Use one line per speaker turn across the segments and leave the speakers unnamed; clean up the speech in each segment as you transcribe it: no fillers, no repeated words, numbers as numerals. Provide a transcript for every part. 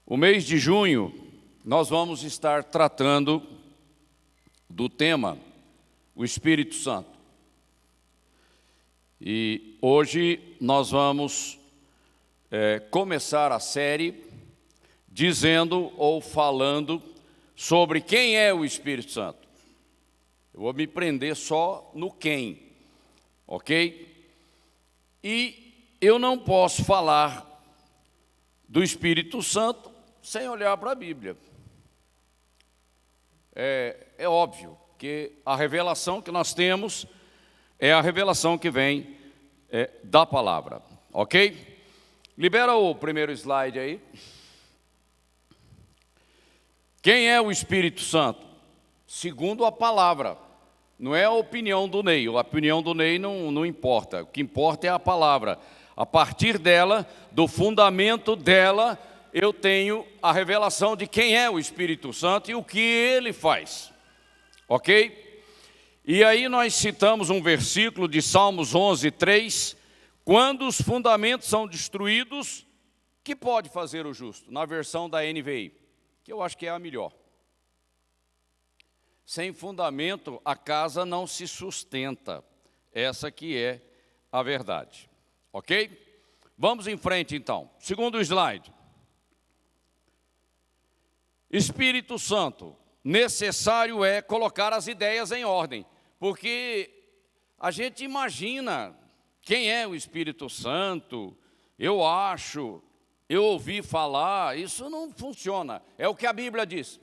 O mês de junho, nós vamos estar tratando do tema, o Espírito Santo. E hoje nós vamos começar a série dizendo ou falando sobre quem é o Espírito Santo. Eu vou me prender só no quem, ok? E eu não posso falar do Espírito Santo sem olhar para a Bíblia. É óbvio que a revelação que nós temos é a revelação que vem da palavra, ok? Libera o primeiro slide aí. Quem é o Espírito Santo? Segundo a palavra, não é a opinião do Ney. A opinião do Ney não importa, o que importa é a palavra. A partir dela, do fundamento dela, eu tenho a revelação de quem é o Espírito Santo e o que ele faz, ok? E aí nós citamos um versículo de Salmos 11:3, quando os fundamentos são destruídos, que pode fazer o justo? Na versão da NVI, que eu acho que é a melhor. Sem fundamento, a casa não se sustenta. Essa que é a verdade, ok? Vamos em frente então. Segundo slide. Espírito Santo, necessário é colocar as ideias em ordem, porque a gente imagina quem é o Espírito Santo, eu acho, eu ouvi falar, isso não funciona, é o que a Bíblia diz.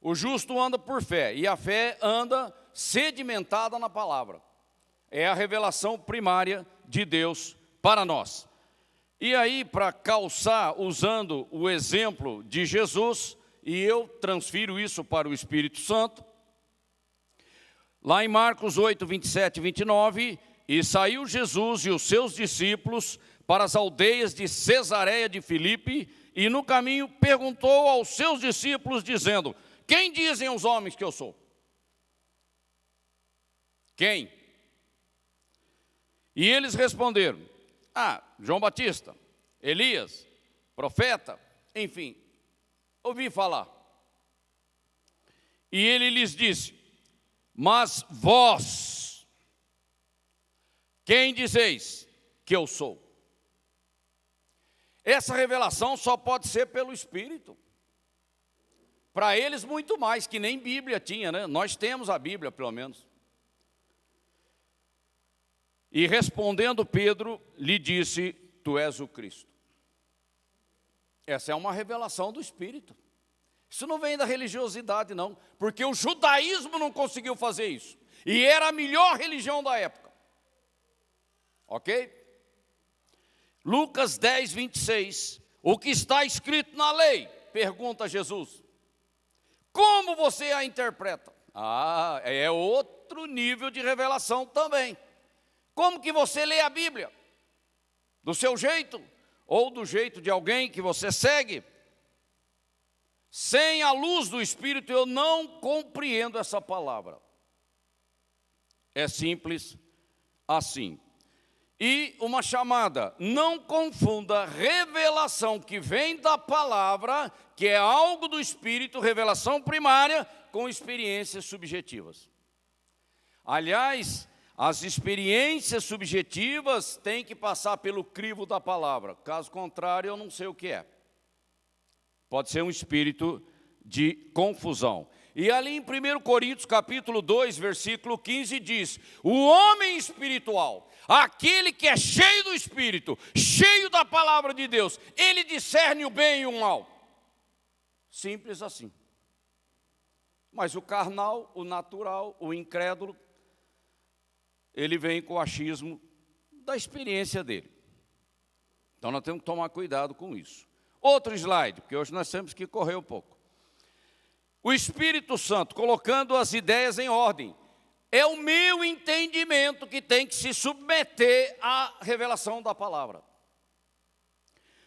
O justo anda por fé, e a fé anda sedimentada na palavra. É a revelação primária de Deus para nós. E aí, para calçar, usando o exemplo de Jesus, e eu transfiro isso para o Espírito Santo, lá em Marcos 8, 27 e 29, e saiu Jesus e os seus discípulos para as aldeias de Cesareia de Filipe, e no caminho perguntou aos seus discípulos, dizendo: quem dizem os homens que eu sou? Quem? E eles responderam: João Batista, Elias, profeta, enfim, ouvi falar. E ele lhes disse: mas vós, quem dizeis que eu sou? Essa revelação só pode ser pelo Espírito. Para eles muito mais, que nem Bíblia tinha, né? Nós temos a Bíblia, pelo menos. E respondendo Pedro, lhe disse: tu és o Cristo. Essa é uma revelação do Espírito. Isso não vem da religiosidade, não, porque o judaísmo não conseguiu fazer isso, e era a melhor religião da época, ok? Lucas 10, 26, o que está escrito na lei? Pergunta Jesus. Como você a interpreta? É outro nível de revelação também. Como que você lê a Bíblia? Do seu jeito? Ou do jeito de alguém que você segue? Sem a luz do Espírito eu não compreendo essa palavra. É simples assim. E uma chamada: não confunda revelação que vem da palavra, que é algo do Espírito, revelação primária, com experiências subjetivas. Aliás, as experiências subjetivas têm que passar pelo crivo da palavra. Caso contrário, eu não sei o que é. Pode ser um espírito de confusão. E ali em 1 Coríntios capítulo 2, versículo 15 diz: o homem espiritual, aquele que é cheio do Espírito, cheio da palavra de Deus, ele discerne o bem e o mal. Simples assim. Mas o carnal, o natural, o incrédulo, ele vem com o achismo da experiência dele. Então nós temos que tomar cuidado com isso. Outro slide, porque hoje nós temos que correr um pouco. O Espírito Santo, colocando as ideias em ordem, é o meu entendimento que tem que se submeter à revelação da palavra.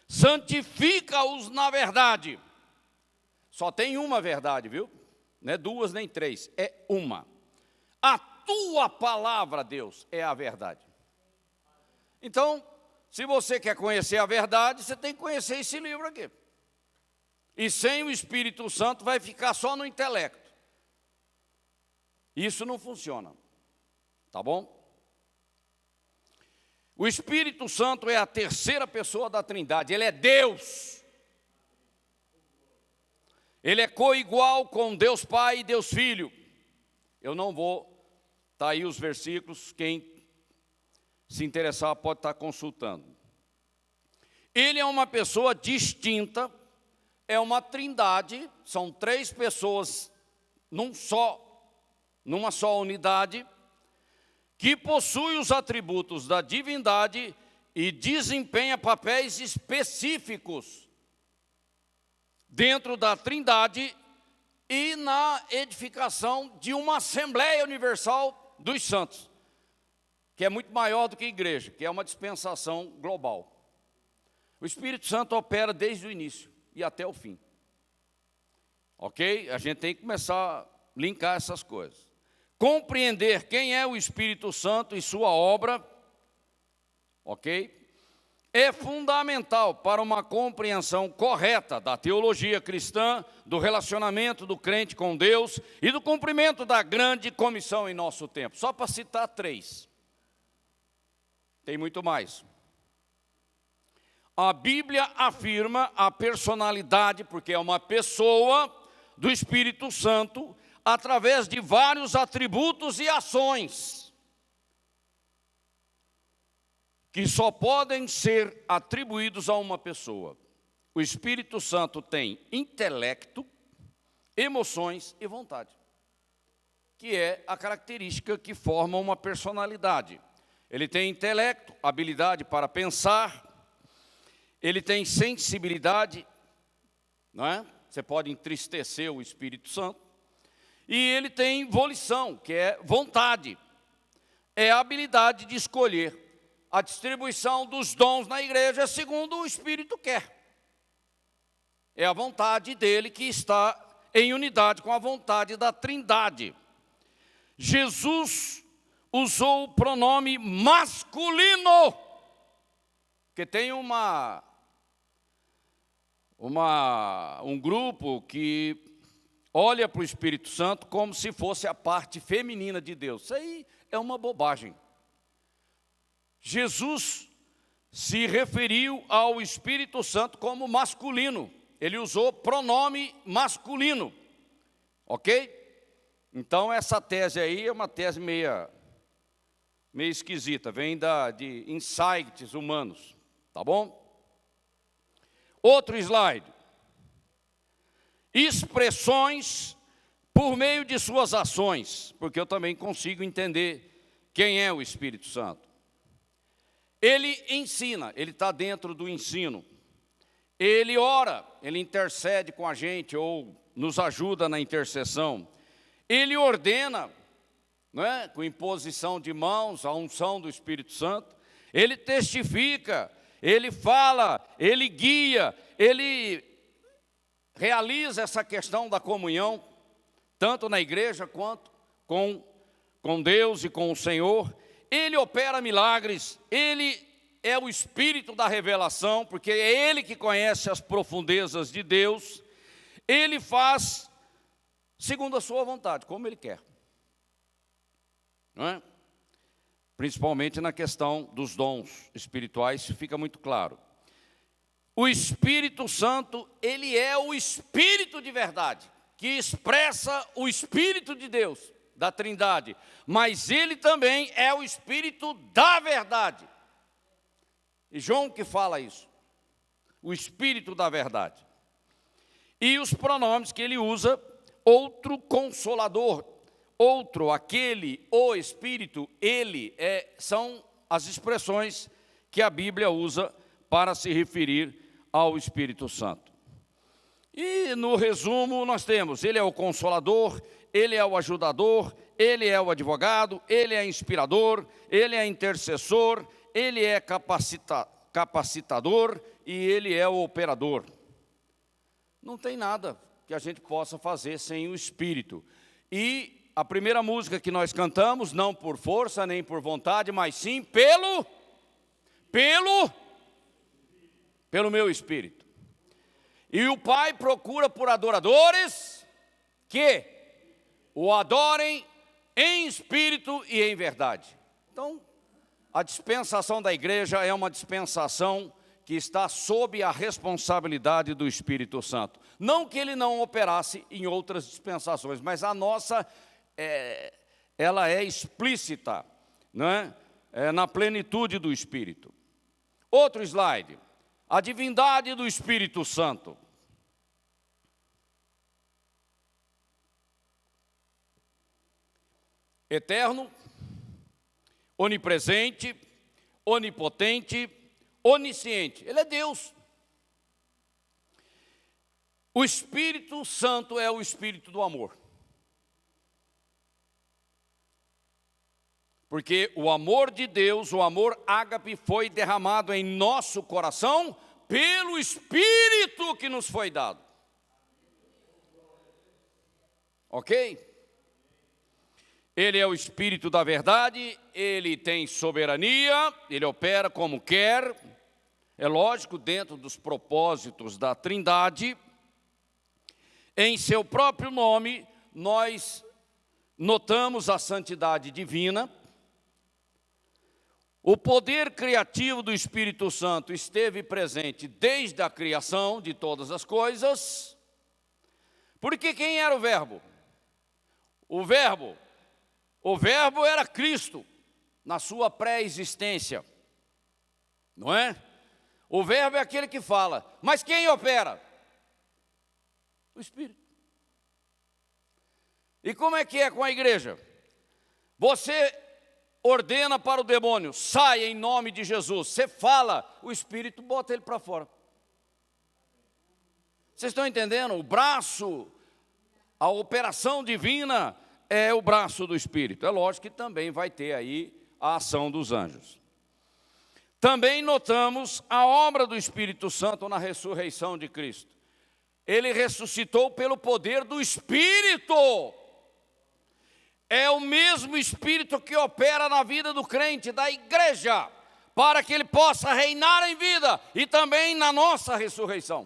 Santifica-os na verdade. Só tem uma verdade, viu? Não é duas nem três, é uma. A tua palavra, Deus, é a verdade. Então, se você quer conhecer a verdade, você tem que conhecer esse livro aqui. e sem o Espírito Santo vai ficar só no intelecto. Isso não funciona, tá bom? O Espírito Santo é a terceira pessoa da Trindade, ele é Deus. Ele é coigual com Deus Pai e Deus Filho. Eu não vou, tá aí os versículos, quem se interessar pode estar consultando. Ele é uma pessoa distinta, é uma trindade, são três pessoas numa só unidade, que possui os atributos da divindade e desempenha papéis específicos dentro da trindade e na edificação de uma Assembleia Universal dos Santos, que é muito maior do que a igreja, que é uma dispensação global. O Espírito Santo opera desde o início e até o fim. Ok? A gente tem que começar a linkar essas coisas. Compreender quem é o Espírito Santo e sua obra, ok? É fundamental para uma compreensão correta da teologia cristã, do relacionamento do crente com Deus e do cumprimento da grande comissão em nosso tempo. Só para citar três. Tem muito mais. A Bíblia afirma a personalidade, porque é uma pessoa do Espírito Santo, através de vários atributos e ações, que só podem ser atribuídos a uma pessoa. O Espírito Santo tem intelecto, emoções e vontade, que é a característica que forma uma personalidade. Ele tem intelecto, habilidade para pensar, ele tem sensibilidade, não é? Você pode entristecer o Espírito Santo. E ele tem volição, que é vontade. É a habilidade de escolher a distribuição dos dons na igreja segundo o Espírito quer. É a vontade dele que está em unidade com a vontade da Trindade. Jesus usou o pronome masculino, porque tem um grupo que olha para o Espírito Santo como se fosse a parte feminina de Deus. Isso aí é uma bobagem. Jesus se referiu ao Espírito Santo como masculino. Ele usou pronome masculino. Ok? Então essa tese aí é uma tese meio esquisita. Vem de insights humanos. Tá bom? Outro slide. Expressões por meio de suas ações, porque eu também consigo entender quem é o Espírito Santo. Ele ensina, ele está dentro do ensino. Ele ora, ele intercede com a gente ou nos ajuda na intercessão. Ele ordena, não é? Com imposição de mãos, a unção do Espírito Santo. Ele testifica, ele fala, ele guia, ele realiza essa questão da comunhão, tanto na igreja quanto com Deus e com o Senhor. Ele opera milagres, ele é o Espírito da revelação, porque é ele que conhece as profundezas de Deus. Ele faz segundo a sua vontade, como ele quer. Não é? Principalmente na questão dos dons espirituais, fica muito claro. O Espírito Santo, ele é o Espírito de verdade, que expressa o Espírito de Deus, da Trindade. Mas ele também é o Espírito da verdade. E João que fala isso. O Espírito da verdade. E os pronomes que ele usa, outro Consolador, outro, aquele, o Espírito, ele, são as expressões que a Bíblia usa para se referir ao Espírito Santo. E no resumo nós temos, ele é o Consolador, ele é o ajudador, ele é o advogado, ele é inspirador, ele é intercessor, ele é capacitador e ele é o operador. Não tem nada que a gente possa fazer sem o Espírito. E a primeira música que nós cantamos, não por força nem por vontade, mas sim pelo meu Espírito. E o Pai procura por adoradores que o adorem em espírito e em verdade. Então, a dispensação da igreja é uma dispensação que está sob a responsabilidade do Espírito Santo. Não que ele não operasse em outras dispensações, mas a nossa, ela é explícita, não é? Na plenitude do Espírito. Outro slide. A divindade do Espírito Santo. Eterno, onipresente, onipotente, onisciente. Ele é Deus. O Espírito Santo é o Espírito do amor. Porque o amor de Deus, o amor ágape, foi derramado em nosso coração pelo Espírito que nos foi dado. Ok? Ele é o Espírito da verdade, ele tem soberania, ele opera como quer, é lógico, dentro dos propósitos da Trindade. Em seu próprio nome, nós notamos a santidade divina. O poder criativo do Espírito Santo esteve presente desde a criação de todas as coisas. Porque quem era o Verbo? O Verbo era Cristo, na sua pré-existência, não é? O Verbo é aquele que fala, mas quem opera? O Espírito. E como é que é com a igreja? Você ordena para o demônio, saia em nome de Jesus. Você fala, o Espírito bota ele para fora. Vocês estão entendendo? O braço, a operação divina é o braço do Espírito. É lógico que também vai ter aí a ação dos anjos. Também notamos a obra do Espírito Santo na ressurreição de Cristo. Ele ressuscitou pelo poder do Espírito. É o mesmo Espírito que opera na vida do crente, da igreja, para que ele possa reinar em vida e também na nossa ressurreição.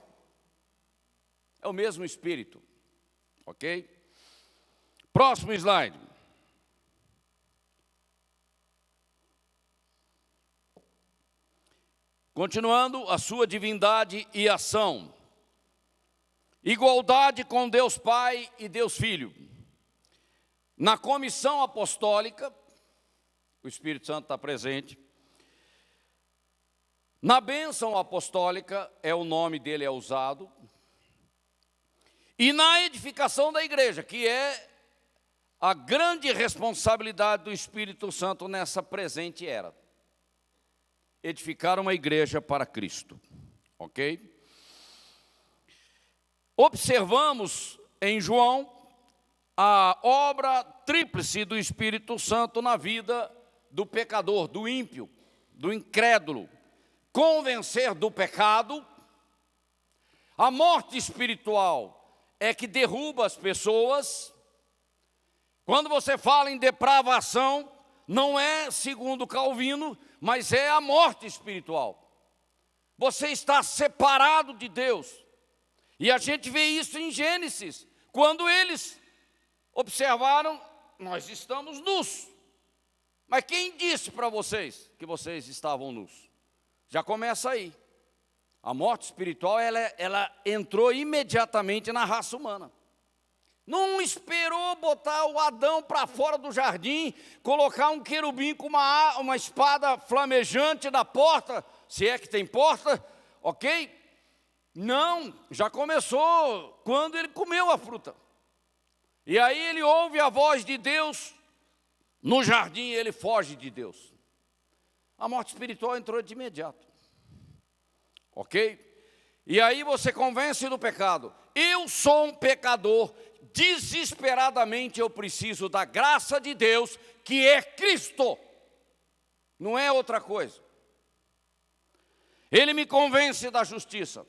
É o mesmo Espírito, ok? Próximo slide. Continuando, a sua divindade e ação. Igualdade com Deus Pai e Deus Filho. Na comissão apostólica, o Espírito Santo está presente. Na bênção apostólica, o nome dele é usado. E na edificação da igreja, que é a grande responsabilidade do Espírito Santo nessa presente era. Edificar uma igreja para Cristo, ok? Observamos em João a obra tríplice do Espírito Santo na vida do pecador, do ímpio, do incrédulo. Convencer do pecado. A morte espiritual é que derruba as pessoas. Quando você fala em depravação, não é segundo Calvino, mas é a morte espiritual. Você está separado de Deus. E a gente vê isso em Gênesis, quando eles observaram, nós estamos nus. Mas quem disse para vocês que vocês estavam nus? Já começa aí. A morte espiritual, ela entrou imediatamente na raça humana. Não esperou botar o Adão para fora do jardim, colocar um querubim com uma espada flamejante na porta, se é que tem porta, ok? Não, já começou quando ele comeu a fruta. E aí ele ouve a voz de Deus no jardim e ele foge de Deus. A morte espiritual entrou de imediato. Ok? E aí você convence do pecado. Eu sou um pecador, desesperadamente eu preciso da graça de Deus, que é Cristo. Não é outra coisa. Ele me convence da justiça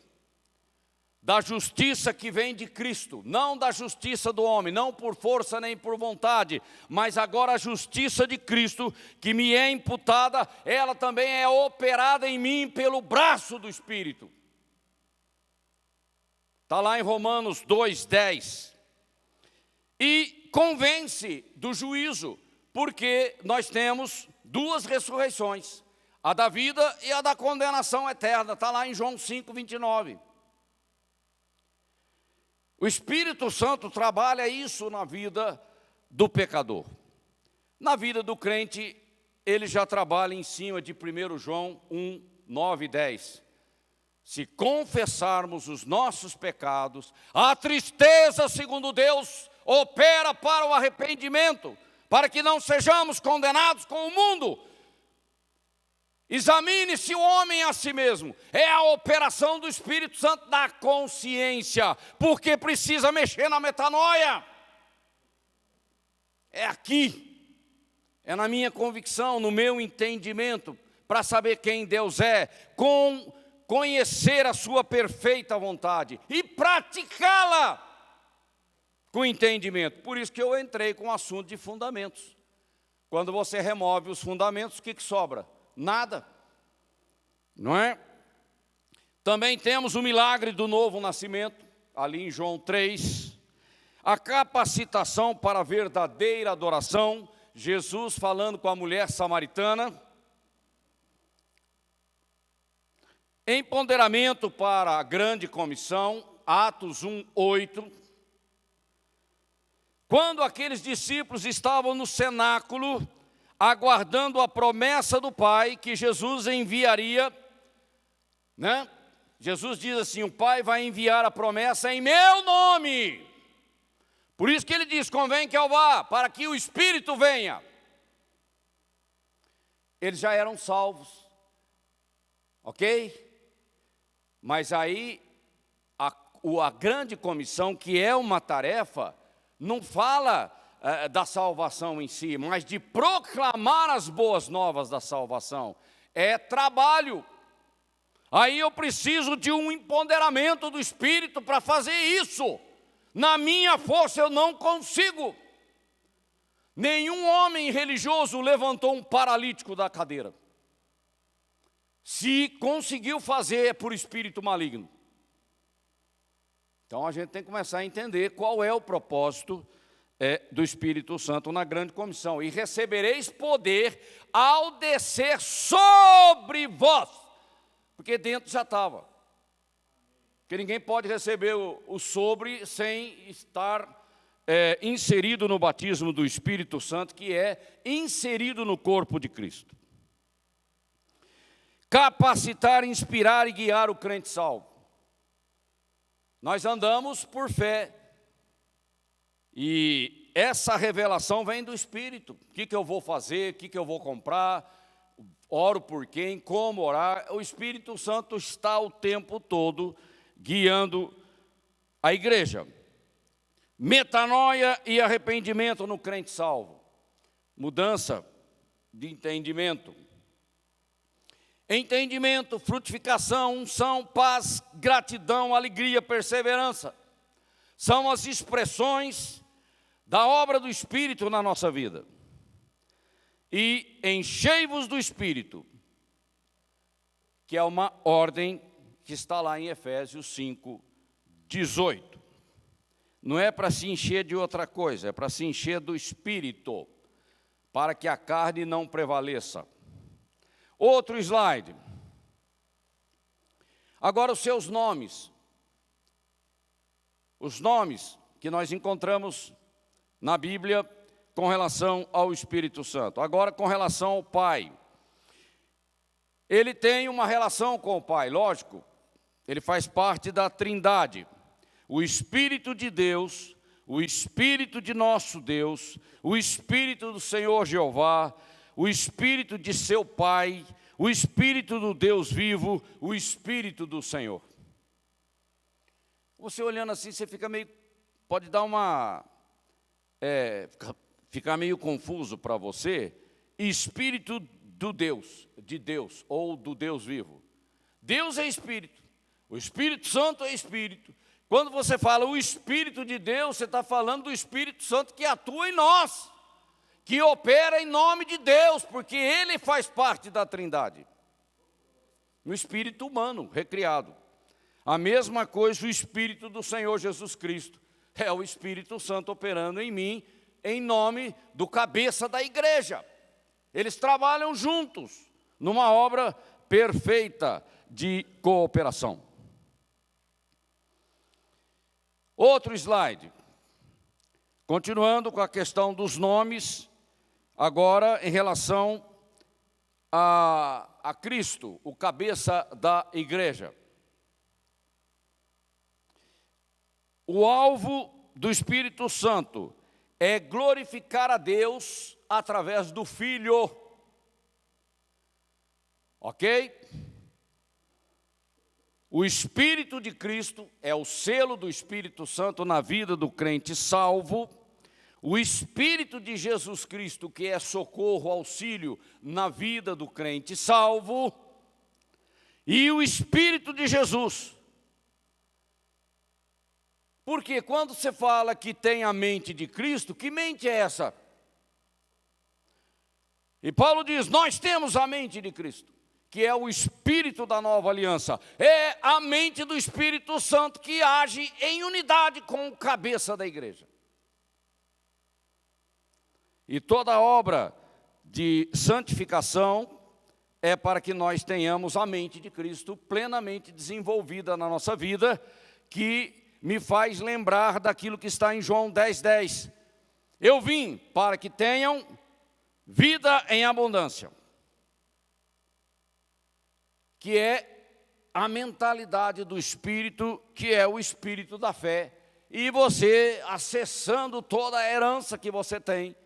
que vem de Cristo, não da justiça do homem, não por força nem por vontade, mas agora a justiça de Cristo que me é imputada, ela também é operada em mim pelo braço do Espírito. Está lá em Romanos 2:10. E convence do juízo, porque nós temos duas ressurreições, a da vida e a da condenação eterna. Está lá em João 5:29. O Espírito Santo trabalha isso na vida do pecador. Na vida do crente, ele já trabalha em cima de 1 João 1:9 e 10. Se confessarmos os nossos pecados, a tristeza, segundo Deus, opera para o arrependimento, para que não sejamos condenados com o mundo. Examine-se o homem a si mesmo. É a operação do Espírito Santo da consciência, porque precisa mexer na metanoia. É aqui, é na minha convicção, no meu entendimento, para saber quem Deus é, conhecer a sua perfeita vontade e praticá-la com entendimento. Por isso que eu entrei com o assunto de fundamentos. Quando você remove os fundamentos, o que sobra? Nada, não é? Também temos o milagre do novo nascimento, ali em João 3, a capacitação para a verdadeira adoração, Jesus falando com a mulher samaritana, empoderamento para a grande comissão, Atos 1:8, quando aqueles discípulos estavam no cenáculo, aguardando a promessa do Pai que Jesus enviaria, né? Jesus diz assim: o Pai vai enviar a promessa em meu nome. Por isso que ele diz: convém que eu vá, para que o Espírito venha. Eles já eram salvos, ok? Mas aí a grande comissão, que é uma tarefa, não fala da salvação em si, mas de proclamar as boas novas da salvação. É trabalho. Aí eu preciso de um empoderamento do Espírito para fazer isso. Na minha força eu não consigo. Nenhum homem religioso levantou um paralítico da cadeira. Se conseguiu fazer, é por espírito maligno. Então a gente tem que começar a entender qual é o propósito do Espírito Santo na grande comissão. E recebereis poder ao descer sobre vós. Porque dentro já estava. Porque ninguém pode receber o sobre sem estar inserido no batismo do Espírito Santo, que é inserido no corpo de Cristo. Capacitar, inspirar e guiar o crente salvo. Nós andamos por fé. E essa revelação vem do Espírito. O que eu vou fazer, o que eu vou comprar, oro por quem, como orar. O Espírito Santo está o tempo todo guiando a igreja. Metanoia e arrependimento no crente salvo. Mudança de entendimento. Entendimento, frutificação, unção, paz, gratidão, alegria, perseverança. São as expressões da obra do Espírito na nossa vida. E enchei-vos do Espírito, que é uma ordem que está lá em Efésios 5:18. Não é para se encher de outra coisa, é para se encher do Espírito, para que a carne não prevaleça. Outro slide. Agora os seus nomes. Os nomes que nós encontramos na Bíblia com relação ao Espírito Santo. Agora com relação ao Pai. Ele tem uma relação com o Pai, lógico. Ele faz parte da Trindade. O Espírito de Deus, o Espírito de nosso Deus, o Espírito do Senhor Jeová, o Espírito de seu Pai, o Espírito do Deus vivo, o Espírito do Senhor. Você olhando assim, você fica meio, pode dar ficar meio confuso para você. Espírito do Deus, de Deus, ou do Deus vivo. Deus é Espírito, o Espírito Santo é Espírito. Quando você fala o Espírito de Deus, você está falando do Espírito Santo que atua em nós, que opera em nome de Deus, porque Ele faz parte da Trindade. No espírito humano, recriado. A mesma coisa o Espírito do Senhor Jesus Cristo. É o Espírito Santo operando em mim, em nome do cabeça da igreja. Eles trabalham juntos, numa obra perfeita de cooperação. Outro slide. Continuando com a questão dos nomes, agora em relação a Cristo, o cabeça da igreja. O alvo do Espírito Santo é glorificar a Deus através do Filho. Ok? O Espírito de Cristo é o selo do Espírito Santo na vida do crente salvo. O Espírito de Jesus Cristo, que é socorro, auxílio na vida do crente salvo. E o Espírito de Jesus. Porque quando você fala que tem a mente de Cristo, que mente é essa? E Paulo diz, nós temos a mente de Cristo, que é o Espírito da nova aliança. É a mente do Espírito Santo que age em unidade com o cabeça da igreja. E toda obra de santificação é para que nós tenhamos a mente de Cristo plenamente desenvolvida na nossa vida, que me faz lembrar daquilo que está em João 10:10. Eu vim para que tenham vida em abundância. Que é a mentalidade do Espírito, que é o Espírito da fé. E você acessando toda a herança que você tem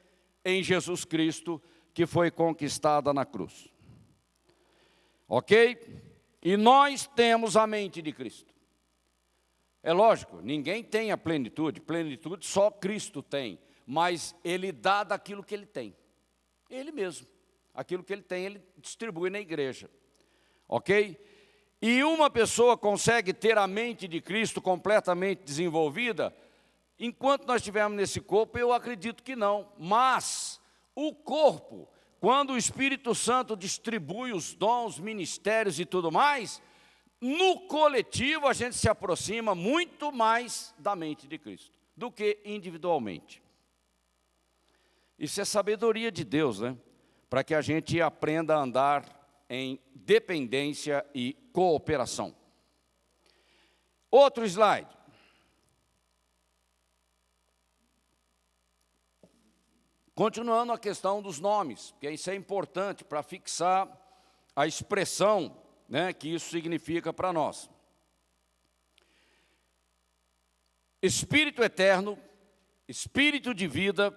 em Jesus Cristo, que foi conquistada na cruz. Ok? E nós temos a mente de Cristo. É lógico, ninguém tem a plenitude só Cristo tem, mas Ele dá daquilo que Ele tem, Ele mesmo, aquilo que Ele tem, Ele distribui na igreja, ok? E uma pessoa consegue ter a mente de Cristo completamente desenvolvida, enquanto nós estivermos nesse corpo, eu acredito que não, mas o corpo, quando o Espírito Santo distribui os dons, ministérios e tudo mais, no coletivo a gente se aproxima muito mais da mente de Cristo do que individualmente. Isso é sabedoria de Deus, né? Para que a gente aprenda a andar em dependência e cooperação. Outro slide. Continuando a questão dos nomes, porque isso é importante para fixar a expressão, né, que isso significa para nós. Espírito eterno, Espírito de vida,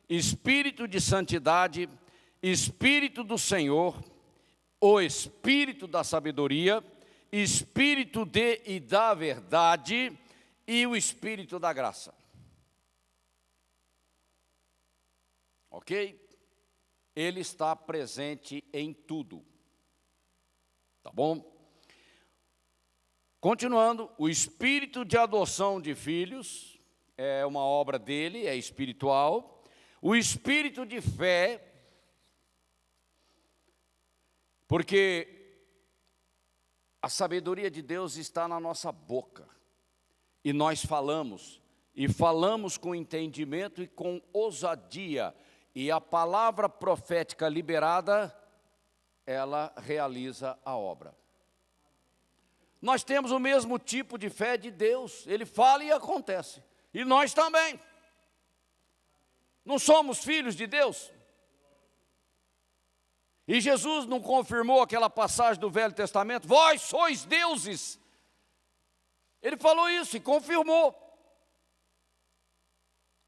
Espírito de santidade, Espírito do Senhor, o Espírito da sabedoria, Espírito de e da verdade e o Espírito da graça. Ok? Ele está presente em tudo. Tá bom? Continuando, o espírito de adoção de filhos é uma obra dele, é espiritual. O espírito de fé, porque a sabedoria de Deus está na nossa boca. E nós falamos, e falamos com entendimento e com ousadia. E a palavra profética liberada, ela realiza a obra. Nós temos o mesmo tipo de fé de Deus. Ele fala e acontece. E nós também. Não somos filhos de Deus? E Jesus não confirmou aquela passagem do Velho Testamento? Vós sois deuses. Ele falou isso e confirmou.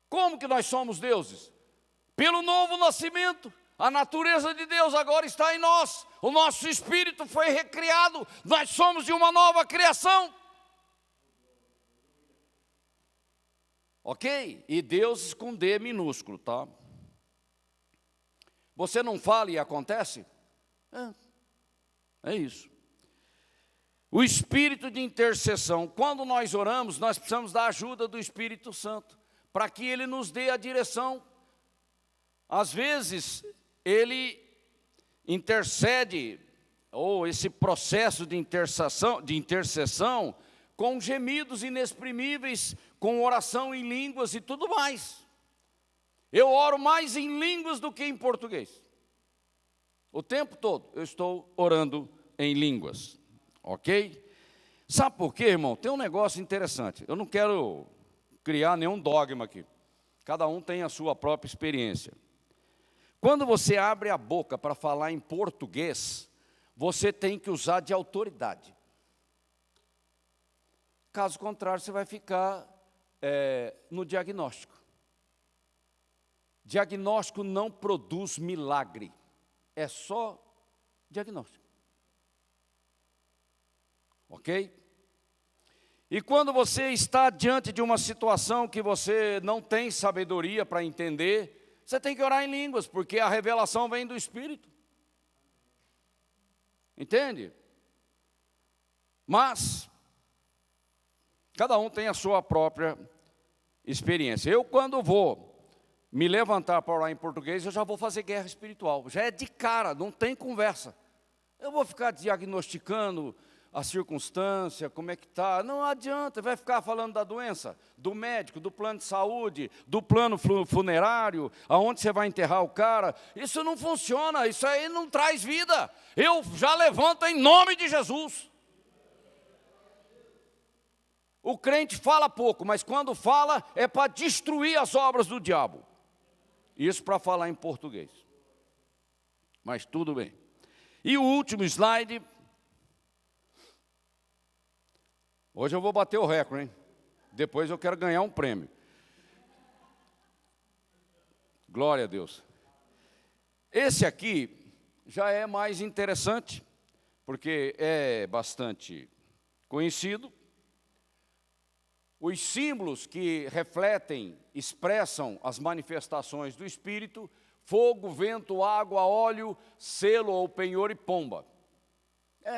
Como que nós somos deuses? Pelo novo nascimento. A natureza de Deus agora está em nós. O nosso espírito foi recriado. Nós somos de uma nova criação. Ok? E Deus com D minúsculo, tá? Você não fala e acontece? É isso. O espírito de intercessão. Quando nós oramos, nós precisamos da ajuda do Espírito Santo, para que Ele nos dê a direção. Às vezes, Ele intercede, ou esse processo de intercessão com gemidos inexprimíveis, com oração em línguas e tudo mais. Eu oro mais em línguas do que em português. O tempo todo eu estou orando em línguas, ok? Sabe por quê, irmão? Tem um negócio interessante. Eu não quero criar nenhum dogma aqui. Cada um tem a sua própria experiência. Quando você abre a boca para falar em português, você tem que usar de autoridade. Caso contrário, você vai ficar no diagnóstico. Diagnóstico não produz milagre. É só diagnóstico. Ok? E quando você está diante de uma situação que você não tem sabedoria para entender, você tem que orar em línguas, porque a revelação vem do Espírito. Entende? Mas cada um tem a sua própria experiência. Eu, quando vou me levantar para orar em português, eu já vou fazer guerra espiritual. Já é de cara, não tem conversa. Eu vou ficar diagnosticando a circunstância, como é que está. Não adianta, vai ficar falando da doença, do médico, do plano de saúde, do plano funerário, aonde você vai enterrar o cara. Isso não funciona, isso aí não traz vida. Eu já levanto em nome de Jesus. O crente fala pouco, mas quando fala é para destruir as obras do diabo. Isso para falar em português. Mas tudo bem. E o último slide. Hoje eu vou bater o recorde, hein? Depois eu quero ganhar um prêmio. Glória a Deus. Esse aqui já é mais interessante, porque é bastante conhecido. Os símbolos que refletem, expressam as manifestações do Espírito: fogo, vento, água, óleo, selo ou penhor e pomba.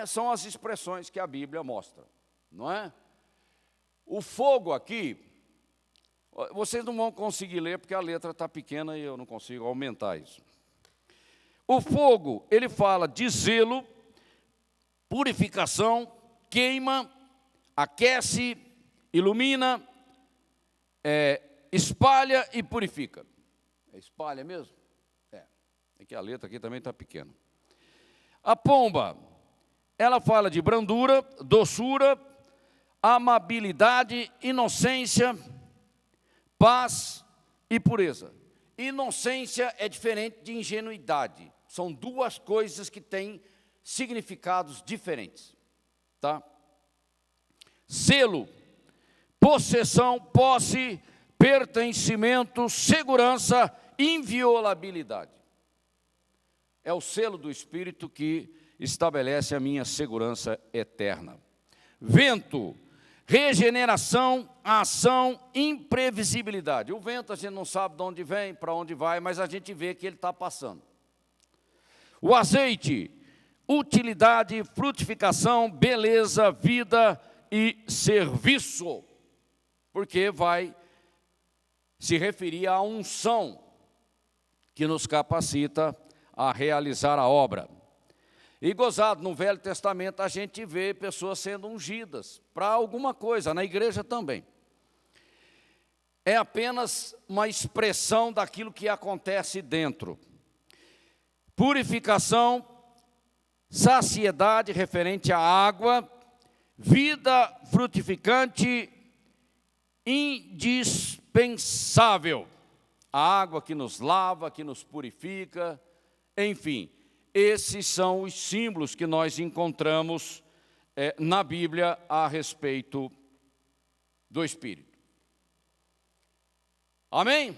São as expressões que a Bíblia mostra, não é? O fogo aqui, vocês não vão conseguir ler porque a letra está pequena e eu não consigo aumentar isso. O fogo, ele fala de zelo, purificação, queima, aquece, ilumina, espalha e purifica. Espalha mesmo? É que a letra aqui também está pequena. A pomba, ela fala de brandura, doçura, amabilidade, inocência, paz e pureza. Inocência é diferente de ingenuidade. São duas coisas que têm significados diferentes. Tá? Selo, possessão, posse, pertencimento, segurança, inviolabilidade. É o selo do Espírito que estabelece a minha segurança eterna. Vento, regeneração, ação, imprevisibilidade. O vento a gente não sabe de onde vem, para onde vai, mas a gente vê que ele está passando. O azeite, utilidade, frutificação, beleza, vida e serviço. Porque vai se referir à unção que nos capacita a realizar a obra. E gozado, no Velho Testamento a gente vê pessoas sendo ungidas para alguma coisa, na igreja também. É apenas uma expressão daquilo que acontece dentro. Purificação, saciedade referente à água, vida frutificante, indispensável. A água que nos lava, que nos purifica, enfim. Esses são os símbolos que nós encontramos na Bíblia a respeito do Espírito. Amém? Amém.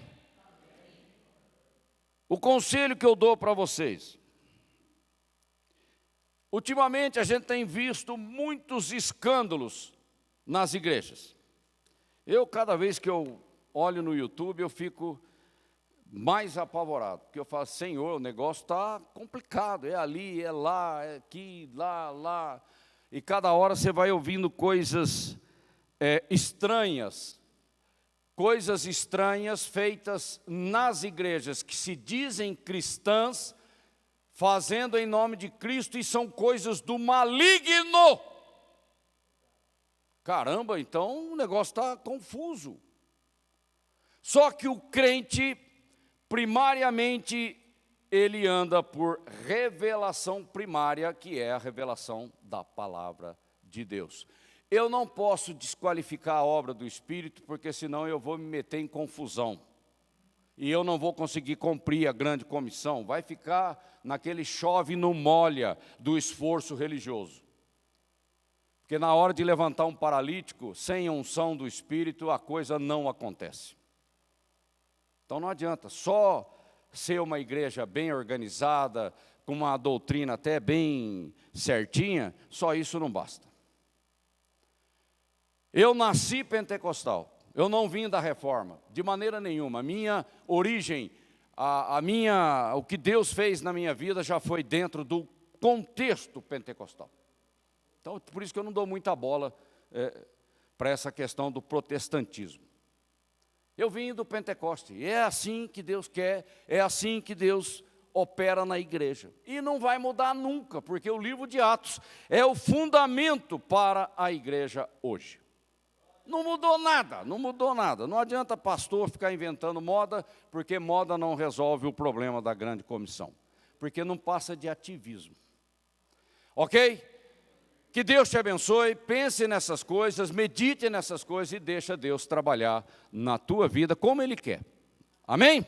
O conselho que eu dou para vocês. Ultimamente a gente tem visto muitos escândalos nas igrejas. Cada vez que eu olho no YouTube, eu fico mais apavorado, porque eu falo: Senhor, o negócio está complicado, é ali, é lá, é aqui, lá, e cada hora você vai ouvindo coisas estranhas, feitas nas igrejas, que se dizem cristãs, fazendo em nome de Cristo, e são coisas do maligno. Caramba, então o negócio está confuso. Só que o crente, primariamente, ele anda por revelação primária, que é a revelação da palavra de Deus. Eu não posso desqualificar a obra do Espírito, porque senão eu vou me meter em confusão. E eu não vou conseguir cumprir a grande comissão. Vai ficar naquele chove e não molha do esforço religioso. Porque na hora de levantar um paralítico, sem a unção do Espírito, a coisa não acontece. Então não adianta só ser uma igreja bem organizada, com uma doutrina até bem certinha, só isso não basta. Eu nasci pentecostal, eu não vim da reforma, de maneira nenhuma. A minha origem, o que Deus fez na minha vida já foi dentro do contexto pentecostal. Então, por isso que eu não dou muita bola para essa questão do protestantismo. Eu vim do Pentecoste, e é assim que Deus quer, é assim que Deus opera na igreja. E não vai mudar nunca, porque o livro de Atos é o fundamento para a igreja hoje. Não mudou nada, não mudou nada. Não adianta pastor ficar inventando moda, porque moda não resolve o problema da grande comissão. Porque não passa de ativismo. Ok? Que Deus te abençoe, pense nessas coisas, medite nessas coisas e deixa Deus trabalhar na tua vida como Ele quer. Amém?